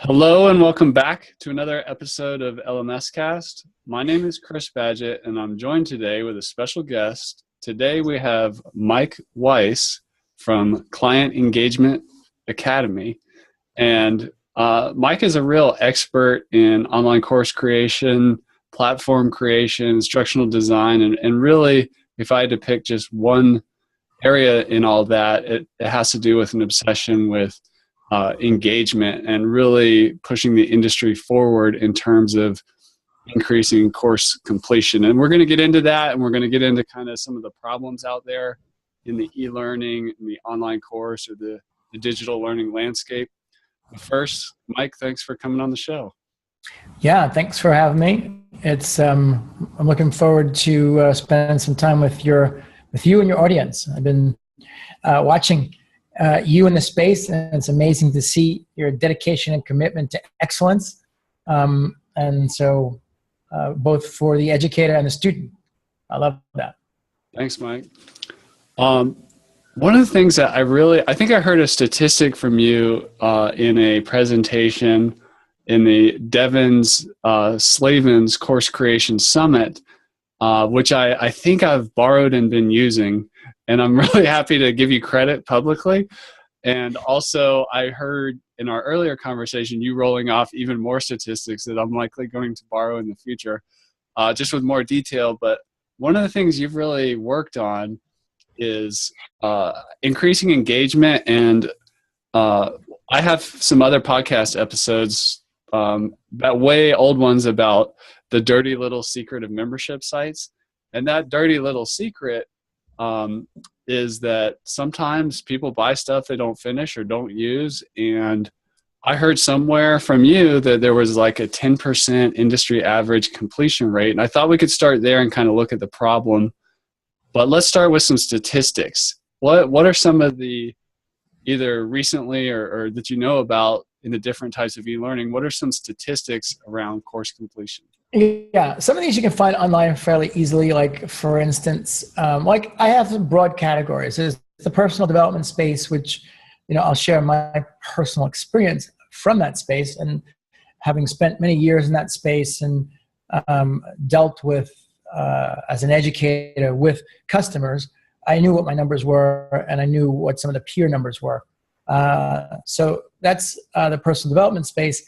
Hello and welcome back to another episode of LMScast. My name is Chris Badgett and I'm joined today with a special guest. Today we have Mike Weiss from Client Engagement Academy. And Mike is a real expert in online course creation, platform creation, instructional design, and really, if I had to pick just one area in all that, it has to do with an obsession with engagement and really pushing the industry forward in terms of increasing course completion. And we're going to get into that, and we're going to get into kind of some of the problems out there in the e-learning, in the online course, or the digital learning landscape. But first, Mike, thanks for coming on the show. Yeah, thanks for having me. It's I'm looking forward to spending some time with you and your audience. I've been watching you in the space, and it's amazing to see your dedication and commitment to excellence. And so both for the educator and the student. I love that. Thanks, Mike. One of the things that I think I heard a statistic from you in a presentation in the Devon's Slavens Course Creation Summit, which I think I've borrowed and been using. And I'm really happy to give you credit publicly. And also, I heard in our earlier conversation, you rolling off even more statistics that I'm likely going to borrow in the future, just with more detail. But one of the things you've really worked on is increasing engagement. And I have some other podcast episodes, that way old ones, about the dirty little secret of membership sites. And that dirty little secret is that sometimes people buy stuff they don't finish or don't use. And I heard somewhere from you that there was like a 10% industry average completion rate. And I thought we could start there and kind of look at the problem. But let's start with some statistics. What are some of the, either recently or that you know about in the different types of e-learning, what are some statistics around course completion? Yeah, some of these you can find online fairly easily. Like, for instance, like I have some broad categories. There's the personal development space, which, I'll share my personal experience from that space, and having spent many years in that space and dealt with, as an educator with customers, I knew what my numbers were, and I knew what some of the peer numbers were. So that's the personal development space.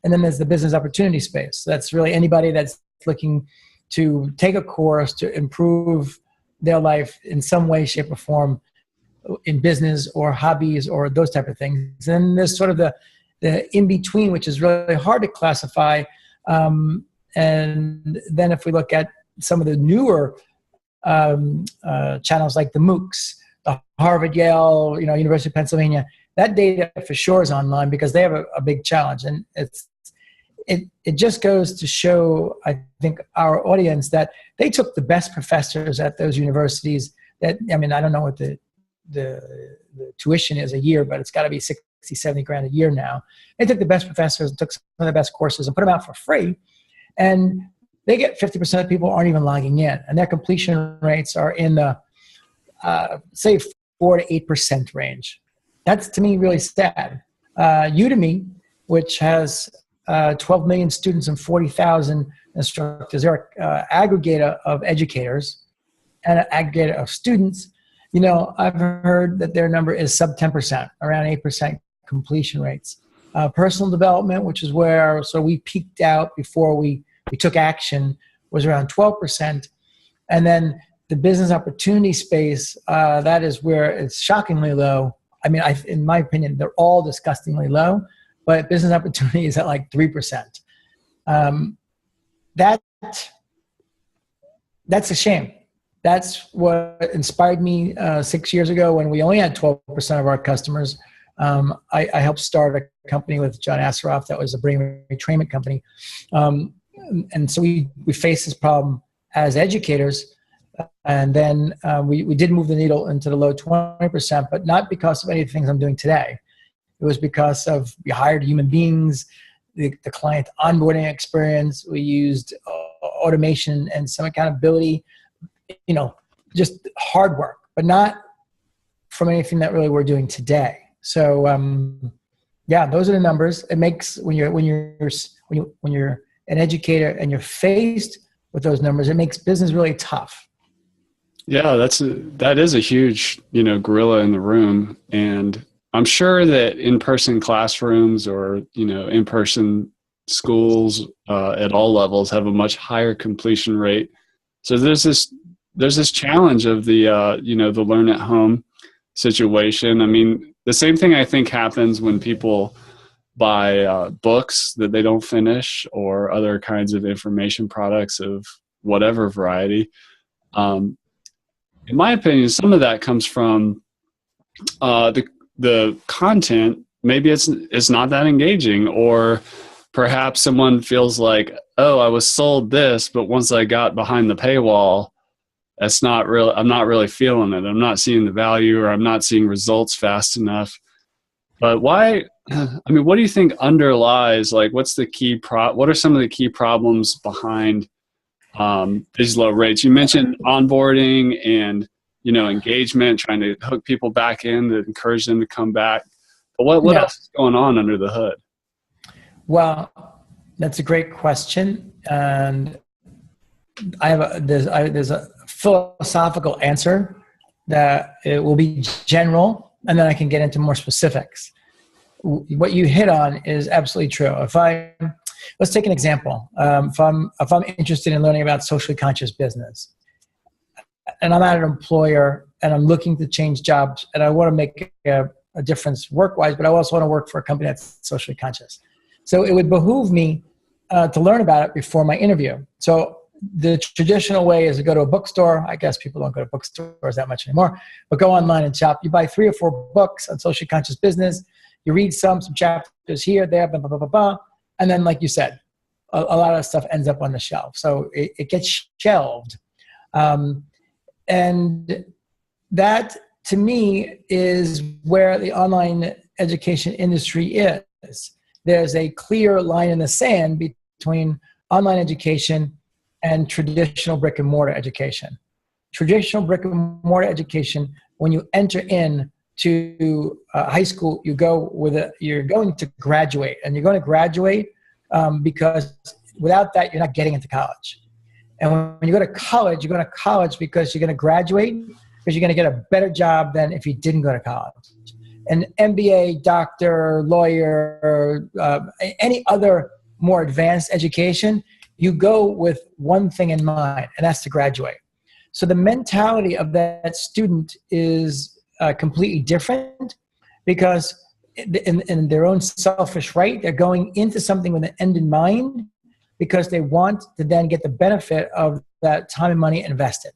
And then there's the business opportunity space. So that's really anybody that's looking to take a course to improve their life in some way, shape, or form in business or hobbies or those type of things. And there's sort of the in-between, which is really hard to classify. And then if we look at some of the newer channels like the MOOCs, the Harvard, Yale, University of Pennsylvania, that data for sure is online because they have a big challenge. And it just goes to show, I think, our audience that they took the best professors at those universities that, I don't know what the tuition is a year, but it's got to be 60, 70 grand a year now. They took the best professors and took some of the best courses and put them out for free. And they get 50% of people aren't even logging in. And their completion rates are in the, say, 4 to 8% range. That's, to me, really sad. Udemy, which has 12 million students and 40,000 instructors, they're an aggregator of educators and an aggregator of students. I've heard that their number is sub 10%, around 8% completion rates. Personal development, which is where we peaked out before we took action, was around 12%. And then the business opportunity space, that is where it's shockingly low. In my opinion, they're all disgustingly low, but business opportunity is at like 3%. That's a shame. That's what inspired me 6 years ago when we only had 12% of our customers. I helped start a company with John Asseroff that was a brain retrainment company. And so we faced this problem as educators. And then we did move the needle into the low 20%, but not because of any of the things I'm doing today. It was because of we hired human beings, the client onboarding experience. We used automation and some accountability, just hard work, but not from anything that really we're doing today. So Yeah, those are the numbers. It makes when you're an educator and you're faced with those numbers, it makes business really tough. Yeah, that is a huge, gorilla in the room. And I'm sure that in-person classrooms or, in-person schools at all levels have a much higher completion rate. So there's this challenge of the, the learn at home situation. I mean, the same thing I think happens when people buy books that they don't finish or other kinds of information products of whatever variety. In my opinion, some of that comes from the content. Maybe it's not that engaging, or perhaps someone feels like, oh, I was sold this, but once I got behind the paywall, that's not real. I'm not really feeling it. I'm not seeing the value, or I'm not seeing results fast enough. But why? I mean, what do you think underlies? Like, what's the key what are some of the key problems behind these low rates? You mentioned onboarding and, engagement, trying to hook people back in to encourage them to come back. But what else is going on under the hood? Well, that's a great question. And there's a philosophical answer that it will be general, and then I can get into more specifics. What you hit on is absolutely true. Let's take an example. If I'm interested in learning about socially conscious business, and I'm at an employer and I'm looking to change jobs, and I want to make a difference work-wise, but I also want to work for a company that's socially conscious. So it would behoove me to learn about it before my interview. So the traditional way is to go to a bookstore. I guess people don't go to bookstores that much anymore, but go online and shop. You buy 3 or 4 books on socially conscious business. You read some chapters here, there, blah, blah, blah, blah, blah. And then, like you said, a lot of stuff ends up on the shelf. So it gets shelved. And that, to me, is where the online education industry is. There's a clear line in the sand between online education and traditional brick and mortar education. Traditional brick and mortar education, when you enter in to high school, you're going to graduate, and you're going to graduate because without that, you're not getting into college. And when you go to college, you're going to college because you're going to graduate, because you're going to get a better job than if you didn't go to college. An MBA, doctor, lawyer, any other more advanced education, you go with one thing in mind, and that's to graduate. So the mentality of that student is completely different, because in their own selfish right, they're going into something with an end in mind because they want to then get the benefit of that time and money invested.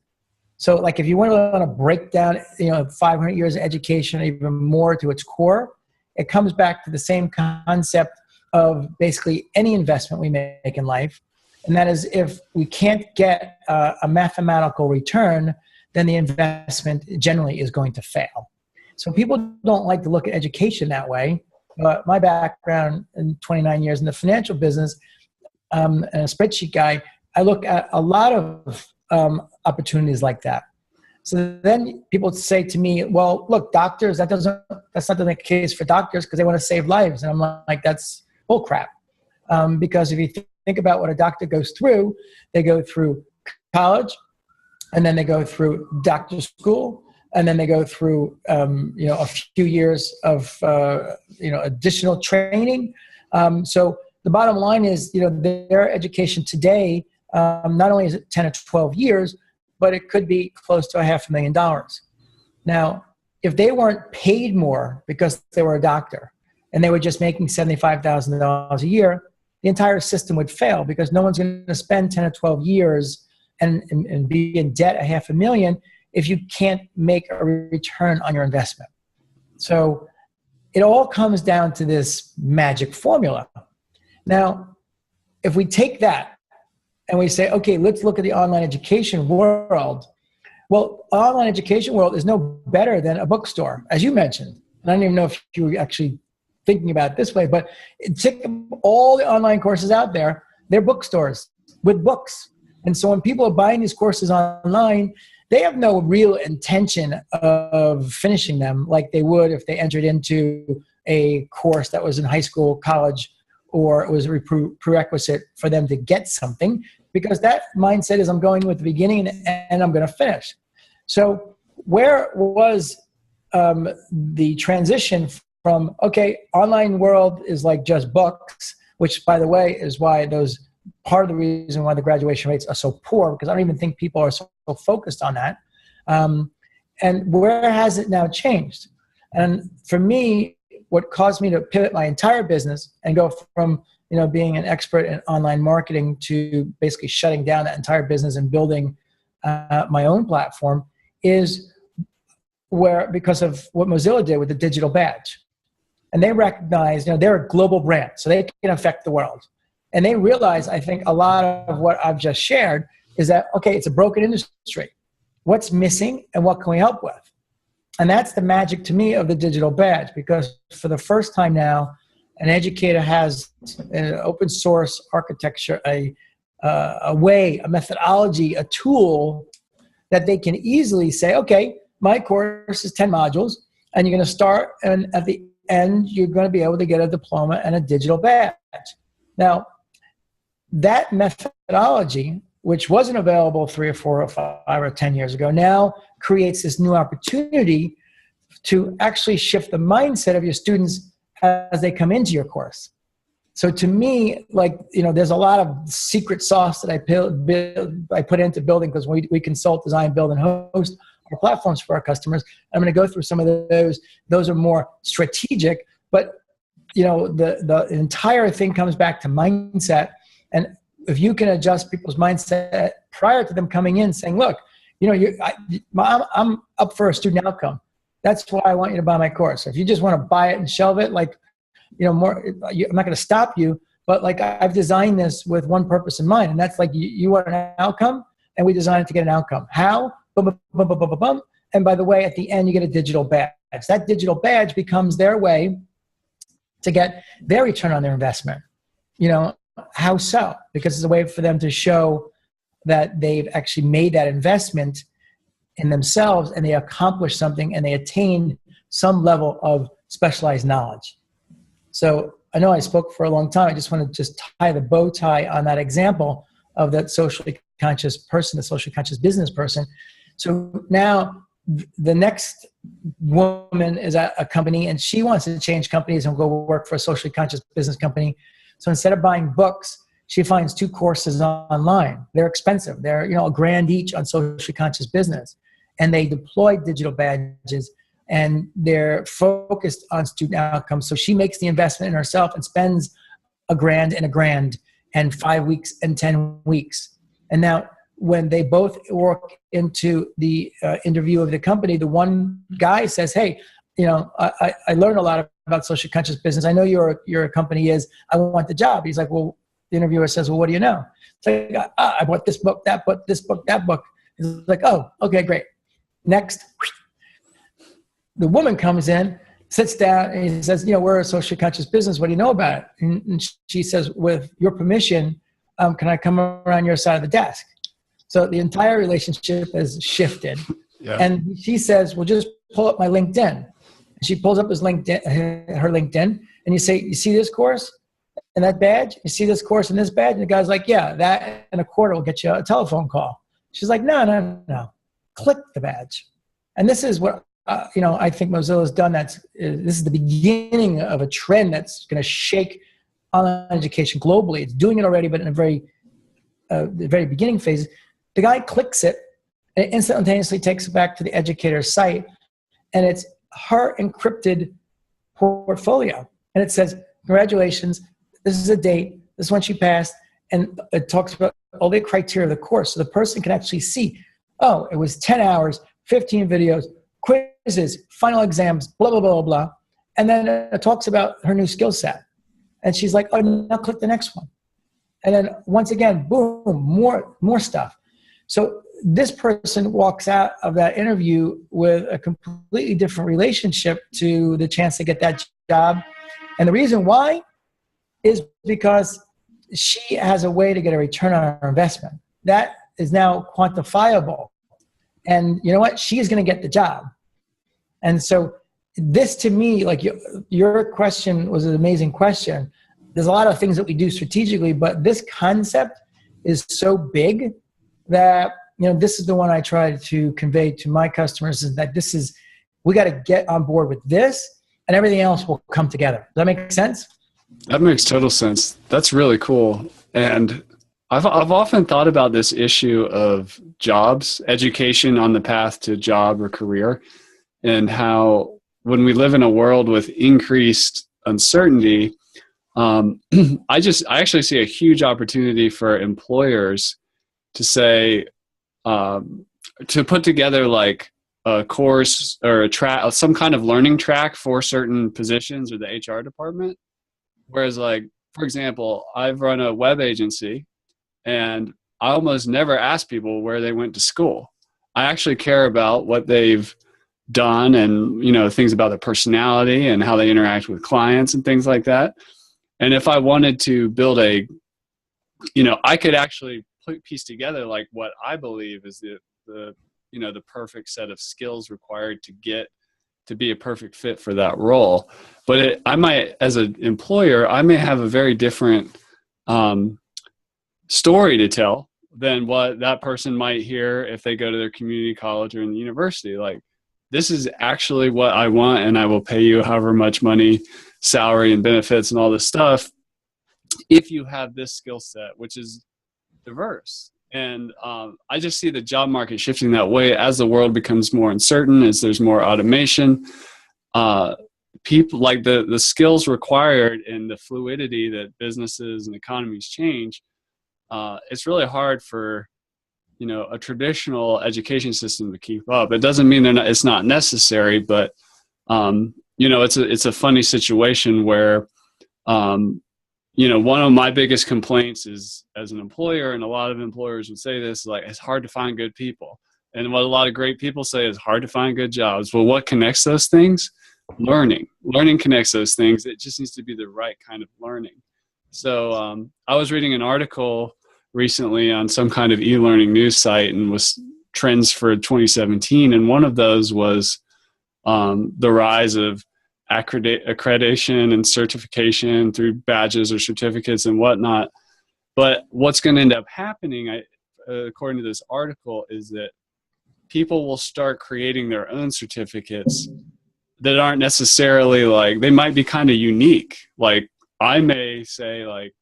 So like if you want to break down 500 years of education or even more to its core, it comes back to the same concept of basically any investment we make in life. And that is, if we can't get a mathematical return, then the investment generally is going to fail. So people don't like to look at education that way. But my background in 29 years in the financial business, and a spreadsheet guy, I look at a lot of opportunities like that. So then people say to me, well, look, doctors, that's not the case for doctors because they want to save lives. And I'm like, that's bullcrap. Because if you think about what a doctor goes through, they go through college, and then they go through doctor school, and then they go through a few years of additional training. So the bottom line is, their education today, not only is it 10 or 12 years, but it could be close to $500,000. Now, if they weren't paid more because they were a doctor and they were just making $75,000 a year, the entire system would fail, because no one's going to spend 10 or 12 years and be in debt $500,000 if you can't make a return on your investment. So it all comes down to this magic formula. Now, if we take that and we say, okay, let's look at the online education world. Well, online education world is no better than a bookstore, as you mentioned. And I don't even know if you were actually thinking about it this way, but take all the online courses out there, they're bookstores with books. And so when people are buying these courses online, they have no real intention of finishing them like they would if they entered into a course that was in high school, college, or it was a prerequisite for them to get something, because that mindset is I'm going with the beginning and I'm going to finish. So where was the transition from, okay, online world is like just books, which by the way is why part of the reason why the graduation rates are so poor, because I don't even think people are so focused on that. And where has it now changed? And for me, what caused me to pivot my entire business and go from, being an expert in online marketing to basically shutting down that entire business and building my own platform is because of what Mozilla did with the digital badge. And they recognize, they're a global brand, so they can affect the world. And they realize, I think, a lot of what I've just shared is that, okay, it's a broken industry. What's missing and what can we help with? And that's the magic to me of the digital badge, because for the first time now, an educator has an open source architecture, a way, a methodology, a tool that they can easily say, okay, my course is 10 modules, and you're going to start, and at the end, you're going to be able to get a diploma and a digital badge. Now, that methodology, which wasn't available 3 or 4 or 5 or 10 years ago, now creates this new opportunity to actually shift the mindset of your students as they come into your course. So to me, there's a lot of secret sauce that I put into building, because we consult, design, build, and host our platforms for our customers. I'm going to go through some of those. Those are more strategic, but the entire thing comes back to mindset. And if you can adjust people's mindset prior to them coming in, saying, look, I'm up for a student outcome. That's why I want you to buy my course. If you just want to buy it and shelve it, I'm not going to stop you, but I've designed this with one purpose in mind. And that's you want an outcome, and we designed it to get an outcome. How? Bum, bum, bum, bum, bum, bum. And by the way, at the end, you get a digital badge. That digital badge becomes their way to get their return on their investment. How so? Because it's a way for them to show that they've actually made that investment in themselves, and they accomplished something, and they attained some level of specialized knowledge. So I know I spoke for a long time. I just want to tie the bow tie on that example of that socially conscious person, the socially conscious business person. So now the next woman is at a company, and she wants to change companies and go work for a socially conscious business company. So instead of buying books, she finds 2 courses online. They're expensive. They're $1,000 each on socially conscious business. And they deploy digital badges, and they're focused on student outcomes. So she makes the investment in herself and spends $1,000 and $1,000 and 5 weeks and 10 weeks. And now when they both work into the interview of the company, the one guy says, hey, I learned a lot about social conscious business. I know your company is, I want the job. He's like, well, the interviewer says, well, what do you know? It's like, I bought this book, that book, this book, that book. He's like, oh, okay, great. Next. The woman comes in, sits down, and he says, we're a socially conscious business. What do you know about it? And she says, with your permission, can I come around your side of the desk? So the entire relationship has shifted. Yeah. And she says, well, just pull up my LinkedIn. And she pulls up her LinkedIn, and you say, you see this course and that badge? You see this course and this badge? And the guy's like, yeah, that and a quarter will get you a telephone call. She's like, no. Click the badge. And this is what, I think Mozilla's done. This is the beginning of a trend that's going to shake online education globally. It's doing it already, but in the very beginning phase. The guy clicks it, and it instantaneously takes it back to the educator's site, and it's her encrypted portfolio. And it says, congratulations, this is a date, this is when she passed, and it talks about all the criteria of the course. So the person can actually see, oh, it was 10 hours, 15 videos, quizzes, final exams, blah, blah, blah, blah, blah. And then it talks about her new skill set. And she's like, oh, now click the next one. And then once again, boom, more stuff. So this person walks out of that interview with a completely different relationship to the chance to get that job. And the reason why is because she has a way to get a return on her investment. That is now quantifiable. And you know what? She is going to get the job. And so this to me, like your question was an amazing question. There's a lot of things that we do strategically, but this concept is so big that, this is the one I try to convey to my customers, is that we got to get on board with this and everything else will come together. Does that make sense? That makes total sense. That's really cool. And I've often thought about this issue of jobs, education on the path to job or career, and how when we live in a world with increased uncertainty, I actually see a huge opportunity for employers to say, to put together like a course or some kind of learning track for certain positions or the HR department. Whereas, like, for example, I've run a web agency and I almost never ask people where they went to school. I actually care about what they've done and, things about their personality and how they interact with clients and things like that. And if I wanted to build I could actually piece together like what I believe is the perfect set of skills required to be a perfect fit for that role. But I might, as an employer, I may have a very different story to tell than what that person might hear if they go to their community college or in the university. Like, this is actually what I want, and I will pay you however much money, salary and benefits and all this stuff, if you have this skill set, which is diverse. And I just see the job market shifting that way as the world becomes more uncertain, as there's more automation. People like the skills required and the fluidity that businesses and economies change. It's really hard for a traditional education system to keep up. It doesn't mean it's not necessary, but it's a funny situation where one of my biggest complaints is, as an employer, and a lot of employers would say this, like, it's hard to find good people. And what a lot of great people say is hard to find good jobs. Well, what connects those things? Learning. Learning connects those things. It just needs to be the right kind of learning. So I was reading an article recently on some kind of e-learning news site and was trends for 2017. And one of those was the rise of accreditation and certification through badges or certificates and whatnot. But what's going to end up happening, according to this article, is that people will start creating their own certificates that aren't necessarily like, they might be kind of unique. Like, I may say, like,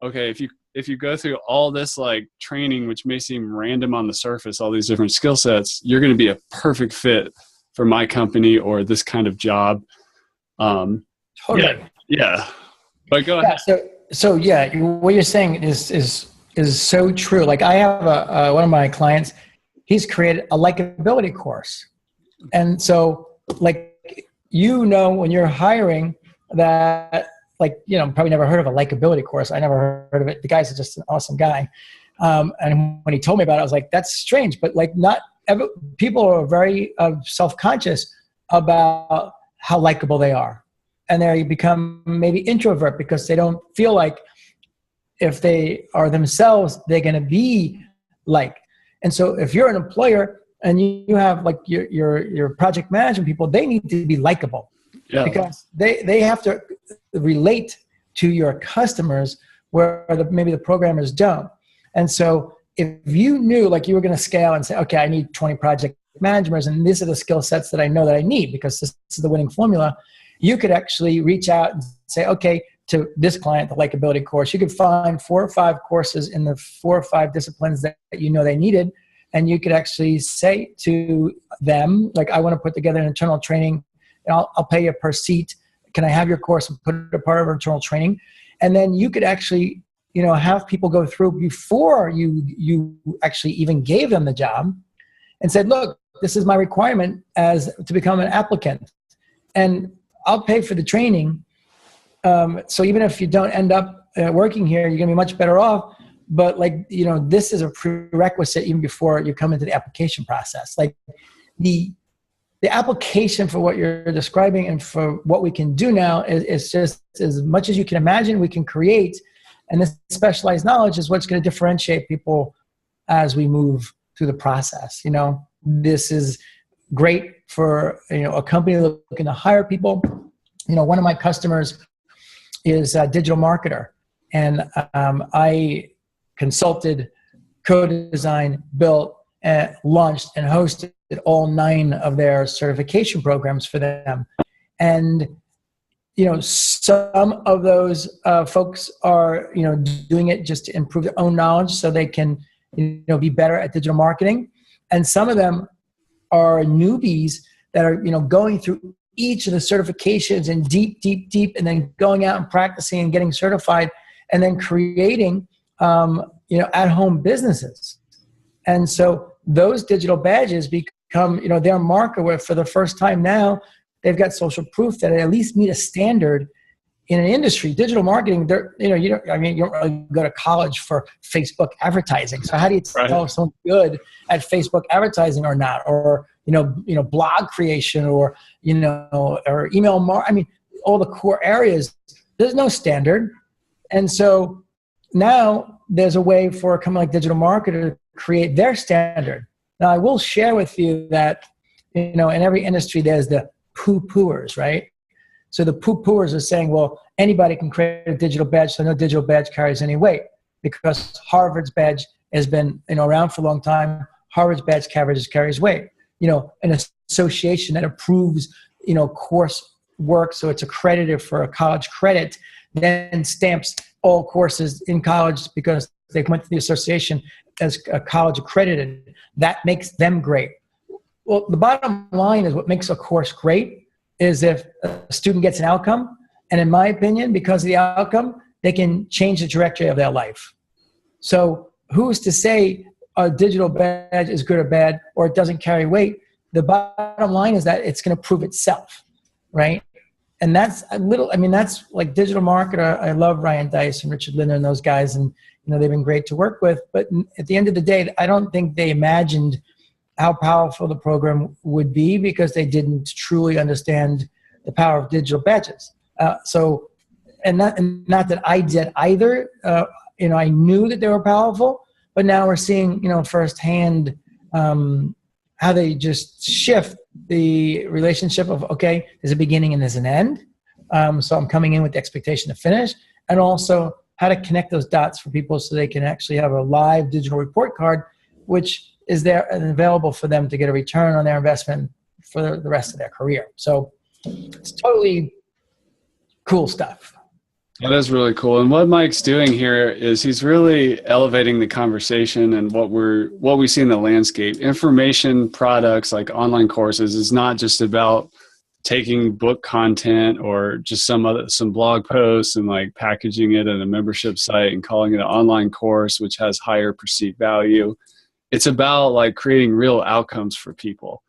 okay, if you go through all this like training, which may seem random on the surface, all these different skill sets, you're going to be a perfect fit for my company or this kind of job. Totally. Yeah. But go ahead. So yeah, what you're saying is so true. Like, I have one of my clients, he's created a likability course. And so, like, when you're hiring that, like, probably never heard of a likability course. I never heard of it. The guy's just an awesome guy. And when he told me about it, I was like, that's strange. But like, people are very self-conscious about how likable they are. And they become maybe introvert because they don't feel like if they are themselves, they're going to be liked. And so if you're an employer and you have like your project management people, they need to be likable. Yeah. Because they have to relate to your customers where maybe the programmers don't. And so if you knew, like, you were going to scale and say, okay, I need 20 project managers and these are the skill sets that I know that I need because this is the winning formula, you could actually reach out and say, okay, to this client, the likability course, you could find 4 or 5 courses in the 4 or 5 disciplines that they needed. And you could actually say to them, like, I want to put together an internal training. I'll pay you per seat. Can I have your course and put it a part of our internal training? And then you could actually, have people go through before you actually even gave them the job and said, look, this is my requirement to become an applicant. And I'll pay for the training. So even if you don't end up working here, you're going to be much better off. But like, this is a prerequisite even before you come into the application process. Like the application for what you're describing and for what we can do now is just as much as you can imagine we can create. And this specialized knowledge is what's going to differentiate people as we move through the process. This is great for, a company looking to hire people. One of my customers is a digital marketer, and I consulted, co-designed, built, launched, and hosted all 9 of their certification programs for them. And some of those folks are doing it just to improve their own knowledge so they can be better at digital marketing, and some of them are newbies that are going through each of the certifications and deep, and then going out and practicing and getting certified, and then creating at-home businesses. And so those digital badges become their marker, where for the first time now they've got social proof that at least meet a standard in an industry. Digital marketing, you don't really go to college for Facebook advertising. So how do you tell if someone's good at Facebook advertising or not, or blog creation, or or email all the core areas? There's no standard. And so now there's a way for a company like Digital Marketer to create their standard. Now, I will share with you that in every industry there's the poo-pooers, right? So the poo-pooers are saying, well, anybody can create a digital badge, so no digital badge carries any weight, because Harvard's badge has been around for a long time. Harvard's badge carries weight. An association that approves course work, so it's accredited for a college credit, then stamps all courses in college because they went to the association as a college accredited. That makes them great. Well, the bottom line is, what makes a course great is if a student gets an outcome, and in my opinion, because of the outcome, they can change the trajectory of their life. So who's to say a digital badge is good or bad, or it doesn't carry weight? The bottom line is that it's going to prove itself, right? And that's that's like Digital Marketer. I love Ryan Dice and Richard Linder and those guys, and they've been great to work with. But at the end of the day, I don't think they imagined how powerful the program would be, because they didn't truly understand the power of digital badges. And not that I did either. I knew that they were powerful, but now we're seeing firsthand how they just shift the relationship of, okay, there's a beginning and there's an end. So I'm coming in with the expectation to finish, and also how to connect those dots for people so they can actually have a live digital report card, which is there and available for them to get a return on their investment for the rest of their career. So it's totally cool stuff. That is really cool. And what Mike's doing here is he's really elevating the conversation and what we see in the landscape. Information products like online courses is not just about taking book content or just some blog posts and like packaging it in a membership site and calling it an online course, which has higher perceived value. It's about like creating real outcomes for people.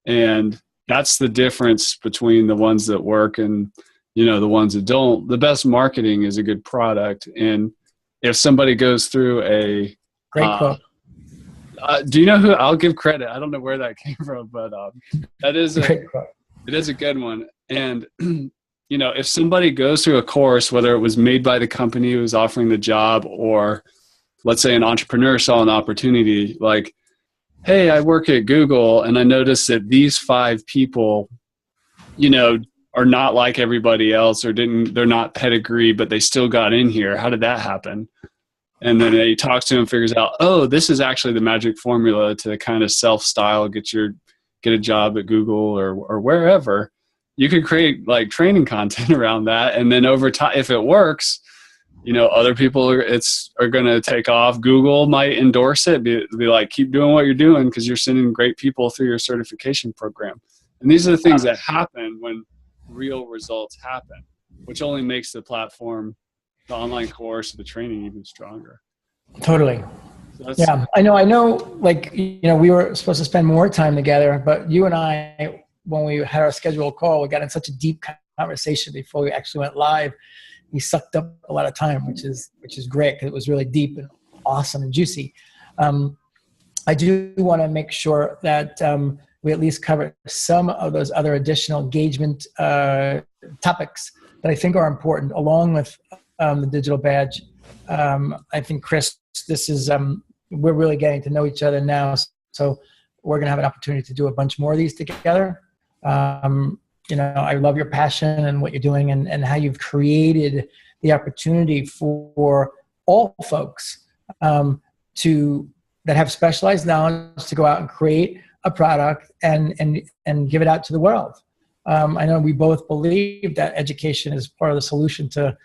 And that's the difference between the ones that work and the ones that don't. The best marketing is a good product. And if somebody goes through a great quote. Do you know who? I'll give credit. I don't know where that came from, but that is it is a good one. And if somebody goes through a course, whether it was made by the company who was offering the job, or let's say an entrepreneur saw an opportunity, like, hey, I work at Google and I noticed that these 5 people, are not like everybody else, or they're not pedigree, but they still got in here. How did that happen? And then he talks to him, figures out, oh, this is actually the magic formula to kind of self-style, get a job at Google or wherever. You could create like training content around that. And then over time, if it works, other people are going to take off. Google might endorse it, be like, keep doing what you're doing because you're sending great people through your certification program. And these are the things that happen when real results happen, which only makes the platform, the online course, the training even stronger. Totally. So yeah, I know, like, we were supposed to spend more time together, but you and I, when we had our scheduled call, we got in such a deep conversation before we actually went live. We sucked up a lot of time, which is great, because it was really deep and awesome and juicy. I do want to make sure that we at least cover some of those other additional engagement topics that I think are important, along with the digital badge. I think, Chris, this is we're really getting to know each other now, so we're going to have an opportunity to do a bunch more of these together. I love your passion and what you're doing, and how you've created the opportunity for all folks that have specialized knowledge to go out and create a product and give it out to the world. I know we both believe that education is part of the solution to,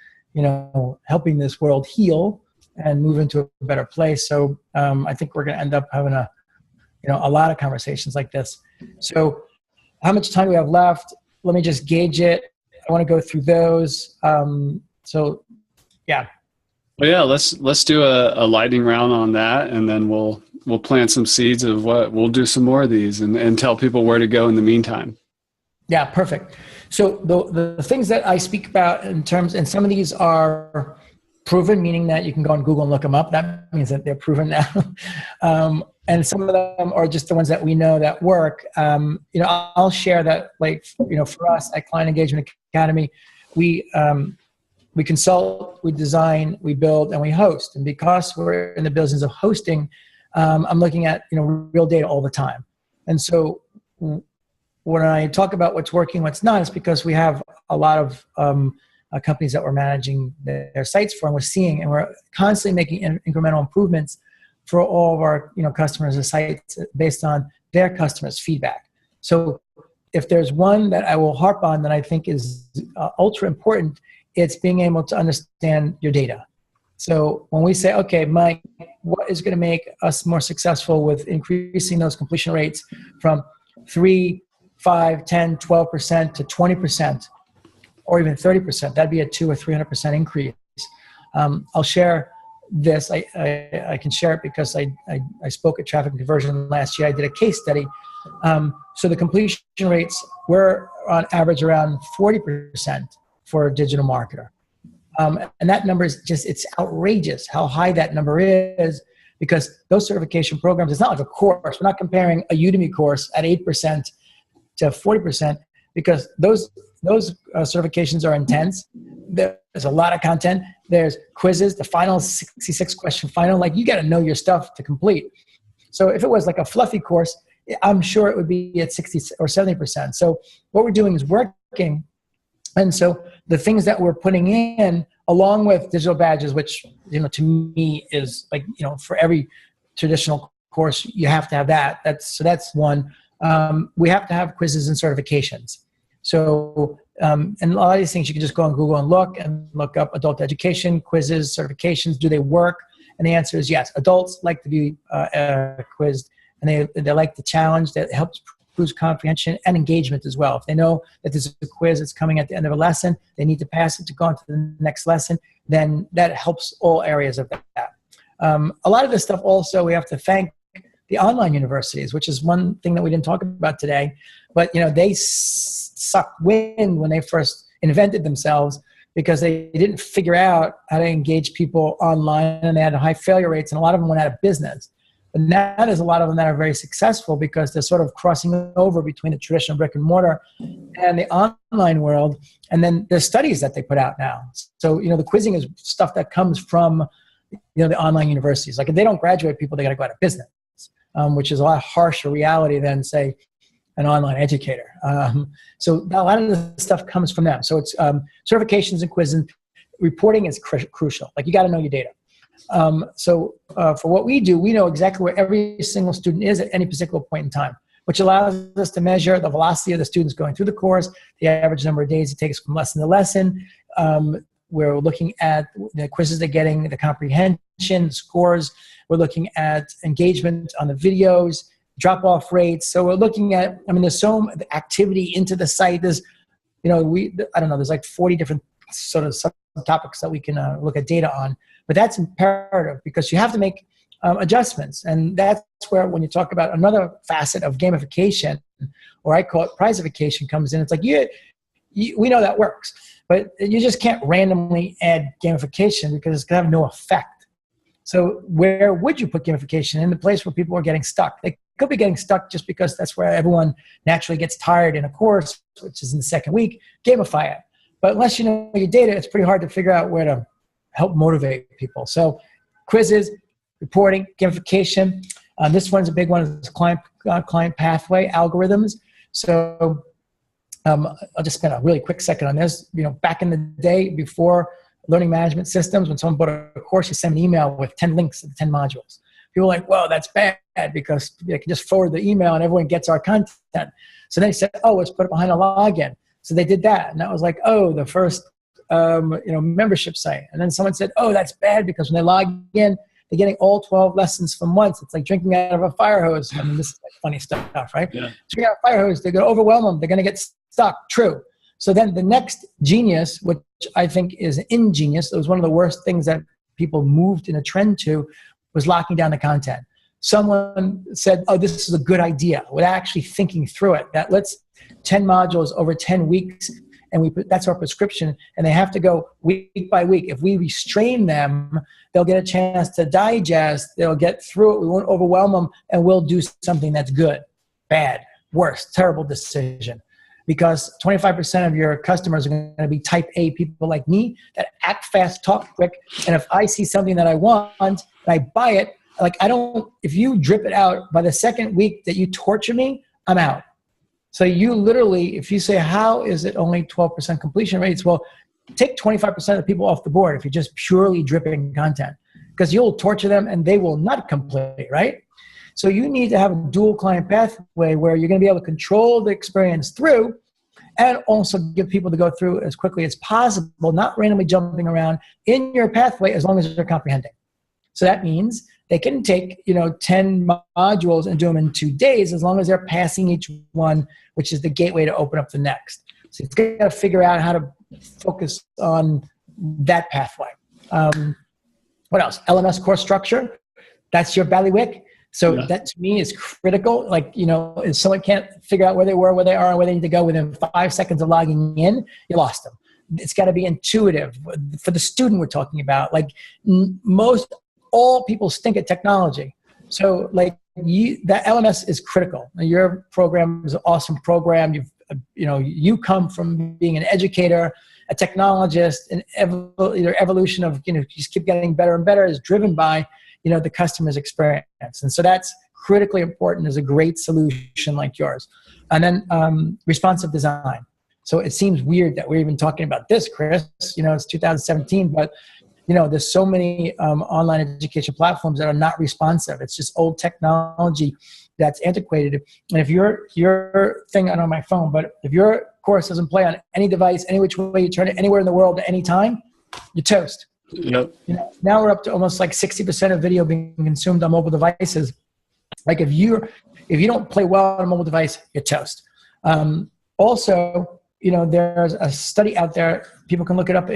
helping this world heal and move into a better place. So I think we're going to end up having a lot of conversations like this. So how much time do we have left? Let me just gauge it. I want to go through those. Yeah. Well, yeah, let's do a lightning round on that, and then we'll plant some seeds of what we'll do some more of these and tell people where to go in the meantime. Yeah, perfect. So the things that I speak about and some of these are proven, meaning that you can go on Google and look them up. That means that they're proven now. And some of them are just the ones that we know that work. I'll share that, for us at Client Engagement Academy, we consult, we design, we build, and we host. And because we're in the business of hosting, I'm looking at real data all the time. And so when I talk about what's working, what's not, it's because we have a lot of companies that we're managing their sites for, and we're seeing, and we're constantly making incremental improvements for all of our customers and sites based on their customers' feedback. So if there's one that I will harp on that I think is ultra important, it's being able to understand your data. So when we say, okay, Mike, what is going to make us more successful with increasing those completion rates from 3, 5, 10, 12% to 20%, or even 30%, that'd be a 200 or 300% increase. I'll share this. I can share it because I spoke at Traffic Conversion last year. I did a case study. So the completion rates were on average around 40% for a digital marketer. And that number is it's outrageous how high that number is, because those certification programs, it's not like a course. We're not comparing a Udemy course at 8% to 40%, because those certifications are intense. There's a lot of content. There's quizzes, the final 66 question final, you got to know your stuff to complete. So if it was like a fluffy course, I'm sure it would be at 60 or 70%. So what we're doing is working. And so the things that we're putting in, along with digital badges, which, to me is for every traditional course, you have to have that. That's one. We have to have quizzes and certifications. So, and a lot of these things you can just go on Google and look up adult education, quizzes, certifications. Do they work? And the answer is yes. Adults like to be quizzed, and they like the challenge that helps improves comprehension and engagement as well. If they know that there's a quiz that's coming at the end of a lesson, they need to pass it to go on to the next lesson, then that helps all areas of that. A lot of this stuff also, we have to thank the online universities, which is one thing that we didn't talk about today. But they sucked wind when they first invented themselves, because they didn't figure out how to engage people online, and they had high failure rates, and a lot of them went out of business. But now there's a lot of them that are very successful because they're sort of crossing over between the traditional brick and mortar and the online world. And then there's studies that they put out now. So, the quizzing is stuff that comes from, the online universities. Like if they don't graduate people, they got to go out of business, which is a lot harsher reality than, say, an online educator. So a lot of the stuff comes from them. So it's certifications and quizzes. Reporting is crucial. You got to know your data. So for what we do, we know exactly where every single student is at any particular point in time, which allows us to measure the velocity of the students going through the course, the average number of days it takes from lesson to lesson. We're looking at the quizzes they're getting, the comprehension, scores. We're looking at engagement on the videos, drop-off rates. So we're looking at, there's so much activity into the site. There's, there's like 40 different sort of subtopics that we can look at data on. But that's imperative because you have to make adjustments. And that's where, when you talk about another facet of gamification, or I call it prizeification, comes in. It's like, we know that works, but you just can't randomly add gamification because it's going to have no effect. So where would you put gamification? In the place where people are getting stuck. They could be getting stuck just because that's where everyone naturally gets tired in a course, which is in the second week. Gamify it. But unless you know your data, it's pretty hard to figure out where to help motivate people. So quizzes, reporting, gamification. This one's a big one. Is client pathway algorithms. So I'll just spend a really quick second on this. Back in the day, before learning management systems, when someone bought a course, you send an email with 10 links to the 10 modules. People were like, "Whoa, that's bad," because they can just forward the email and everyone gets our content. So they said, "Oh, let's put it behind a login." So they did that, and that was like, "Oh, the first membership site." And then someone said, "Oh, that's bad because when they log in, they're getting all 12 lessons from once. It's like drinking out of a fire hose." I mean, this is like funny stuff, right? Yeah. Drinking out of a fire hose, they're going to overwhelm them. They're going to get stuck. True. So then the next genius, which I think is ingenious, it was one of the worst things that people moved in a trend to, was locking down the content. Someone said, "Oh, this is a good idea," without actually thinking through it. That let's 10 modules over 10 weeks, and that's our prescription, and they have to go week by week. If we restrain them, they'll get a chance to digest, they'll get through it, we won't overwhelm them, and we'll do something that's good, bad, worse, terrible decision. Because 25% of your customers are going to be type A people like me that act fast, talk quick, and if I see something that I want and I buy it, if you drip it out, by the second week that you torture me, I'm out. So you literally, if you say, how is it only 12% completion rates? Well, take 25% of the people off the board if you're just purely dripping content, because you'll torture them and they will not complete, right? So you need to have a dual client pathway where you're going to be able to control the experience through and also give people to go through as quickly as possible, not randomly jumping around in your pathway as long as they're comprehending. So that means they can take 10 modules and do them in 2 days as long as they're passing each one, which is the gateway to open up the next. So it's got to figure out how to focus on that pathway. What else? LMS course structure. That's your bailiwick. So that to me is critical. If someone can't figure out where they were, where they are, and where they need to go within 5 seconds of logging in, you lost them. It's got to be intuitive. For the student we're talking about, all people stink at technology. So that LMS is critical. Your program is an awesome program. You come from being an educator, a technologist, and your evolution of just keep getting better and better is driven by the customer's experience. And so that's critically important as a great solution like yours. And then responsive design. So it seems weird that we're even talking about this, Chris. It's 2017, but there's so many online education platforms that are not responsive. It's just old technology that's antiquated. And if your thing, I don't know my phone, but if your course doesn't play on any device, any which way you turn it, anywhere in the world at any time, you're toast. Yep. Now we're up to almost 60% of video being consumed on mobile devices. If you don't play well on a mobile device, you're toast. Also, there's a study out there. People can look it up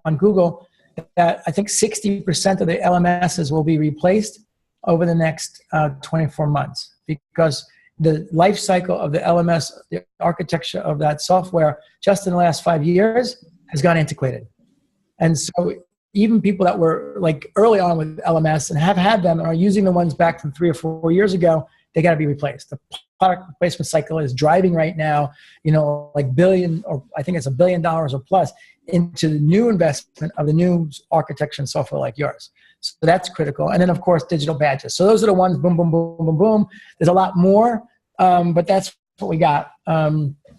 on Google. That I think 60% of the LMSs will be replaced over the next 24 months because the life cycle of the LMS, the architecture of that software, just in the last 5 years has gone antiquated. And so even people that were early on with LMS and have had them and are using the ones back from 3 or 4 years ago, they got to be replaced. The product replacement cycle is driving right now, billion, or I think it's $1 billion or plus into the new investment of the new architecture and software like yours. So that's critical. And then of course, digital badges. So those are the ones, boom, boom, boom, boom, boom. There's a lot more, but that's what we got.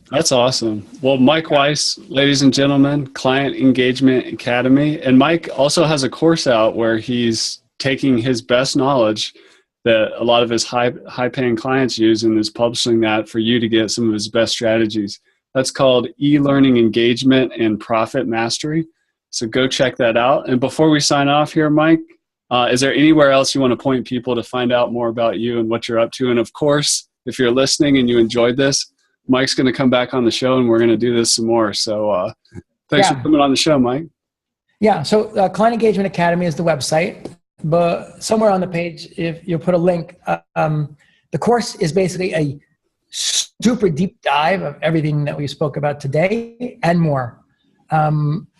That's awesome. Well, Mike Weiss, ladies and gentlemen, Client Engagement Academy. And Mike also has a course out where he's taking his best knowledge that a lot of his high-paying clients use and is publishing that for you to get some of his best strategies. That's called E-Learning Engagement and Profit Mastery. So go check that out. And before we sign off here, Mike, is there anywhere else you want to point people to find out more about you and what you're up to? And of course, if you're listening and you enjoyed this, Mike's going to come back on the show and we're going to do this some more. So thanks for coming on the show, Mike. Yeah. So Client Engagement Academy is the website, but somewhere on the page, if you'll put a link, the course is basically a super deep dive of everything that we spoke about today and more.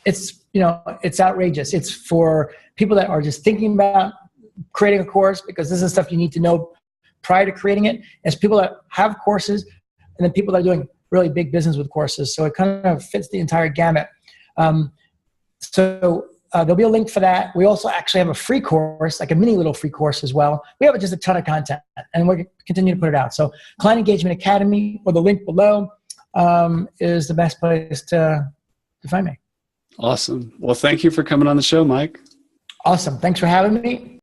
It's outrageous. It's for people that are just thinking about creating a course because this is stuff you need to know prior to creating it. It's people that have courses and then people that are doing really big business with courses. So it kind of fits the entire gamut. There'll be a link for that. We also actually have a free course, like a mini little free course as well. We have just a ton of content and we're going to continue to put it out. So Client Engagement Academy or the link below. is the best place to find me. Awesome. Well, thank you for coming on the show, Mike. Awesome. Thanks for having me.